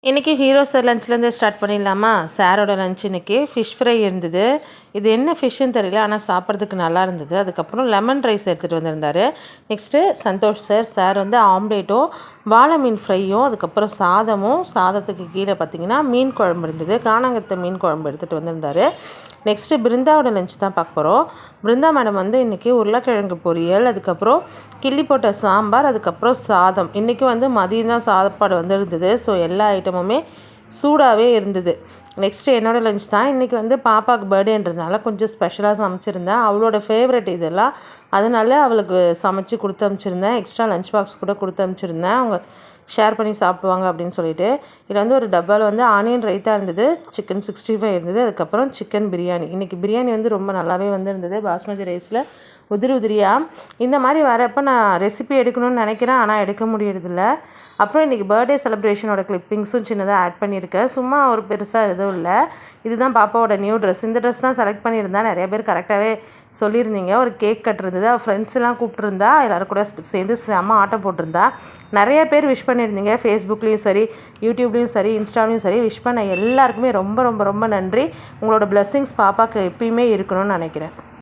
இன்றைக்கி hero sir லஞ்ச்லேருந்து start பண்ணிடலாமா? சாரோட லஞ்ச் இன்றைக்கி ஃபிஷ் ஃப்ரை இருந்தது. இது என்ன ஃபிஷ்ஷுன்னு தெரியல, ஆனால் சாப்பிட்றதுக்கு நல்லா இருந்தது. அதுக்கப்புறம் லெமன் ரைஸ் எடுத்துகிட்டு வந்திருந்தார். நெக்ஸ்ட்டு சந்தோஷ் சார் வந்து ஆம்லேட்டும் வாழை மீன் ஃப்ரையும், அதுக்கப்புறம் சாதத்துக்கு கீழே பார்த்திங்கன்னா மீன் குழம்பு இருந்தது. காணாங்கத்தை மீன் குழம்பு எடுத்துகிட்டு வந்திருந்தார். நெக்ஸ்ட்டு பிருந்தாவோட லஞ்ச் தான் பார்க்க போகிறோம். பிருந்தா மேடம் வந்து இன்றைக்கி உருளைக்கிழங்கு பொரியல், அதுக்கப்புறம் கிள்ளி போட்ட சாம்பார், அதுக்கப்புறம் சாதம். இன்றைக்கி வந்து மதியம் தான் சாப்பாடு வந்து இருந்தது. ஸோ எல்லா ஐட்டமுமே சூடாகவே இருந்தது. நெக்ஸ்ட்டு என்னோடய லஞ்ச் தான். இன்றைக்கி வந்து பாப்பாவுக்கு பர்த்டேன்றதுனால கொஞ்சம் ஸ்பெஷலாக சமைச்சிருந்தேன். அவளோட ஃபேவரெட் இதெல்லாம், அதனால அவளுக்கு சமைச்சு கொடுத்து அனுப்பிச்சிருந்தேன். எக்ஸ்ட்ரா லஞ்ச் பாக்ஸ் கூட கொடுத்து அனுப்பிச்சிருந்தேன். அவங்க ஷேர் பண்ணி சாப்பிடுவாங்க அப்படின்னு சொல்லிட்டு. இதில் வந்து ஒரு டப்பாவில் வந்து ஆனியன் ரைத்தா இருந்தது, சிக்கன் 65 இருந்தது, அதுக்கப்புறம் சிக்கன் பிரியாணி. இன்றைக்கி பிரியாணி வந்து ரொம்ப நல்லாவே வந்திருந்தது. பாஸ்மதி ரைஸில் உதிரியாக இந்த மாதிரி வரப்போ நான் ரெசிபி எடுக்கணும்னு நினைக்கிறேன், ஆனால் எடுக்க முடியறதில்ல. அப்புறம் இன்றைக்கி பர்த்டே செலிப்ரேஷனோட கிளிப்பிங்ஸும் சின்னதாக ஆட் பண்ணியிருக்கேன். சும்மா ஒரு பெருசாக எதுவும் இல்லை. இதுதான் பாப்பாவோட நியூ ட்ரெஸ். இந்த ட்ரெஸ் தான் செலக்ட் பண்ணியிருந்தேன். நிறைய பேர் கரெக்டாகவே சொல்லியிருந்தீங்க. ஒரு கேக் கட் இருந்தது, அவள் ஃப்ரெண்ட்ஸ்லாம் கூப்பிட்ருந்தா, எல்லோரும் கூட சேர்ந்து செம்ம ஆட்டம் போட்டிருந்தா. நிறைய பேர் விஷ் பண்ணியிருந்தீங்க. ஃபேஸ்புக்லேயும் சரி, யூடியூப்லேயும் சரி, இன்ஸ்டாலையும் சரி. விஷ் பண்ண எல்லாருக்குமே ரொம்ப ரொம்ப ரொம்ப நன்றி. உங்களோட பிளெஸ்ஸிங்ஸ் பாப்பாவுக்கு எப்பயுமே இருக்கணும்னு நினைக்கிறேன்.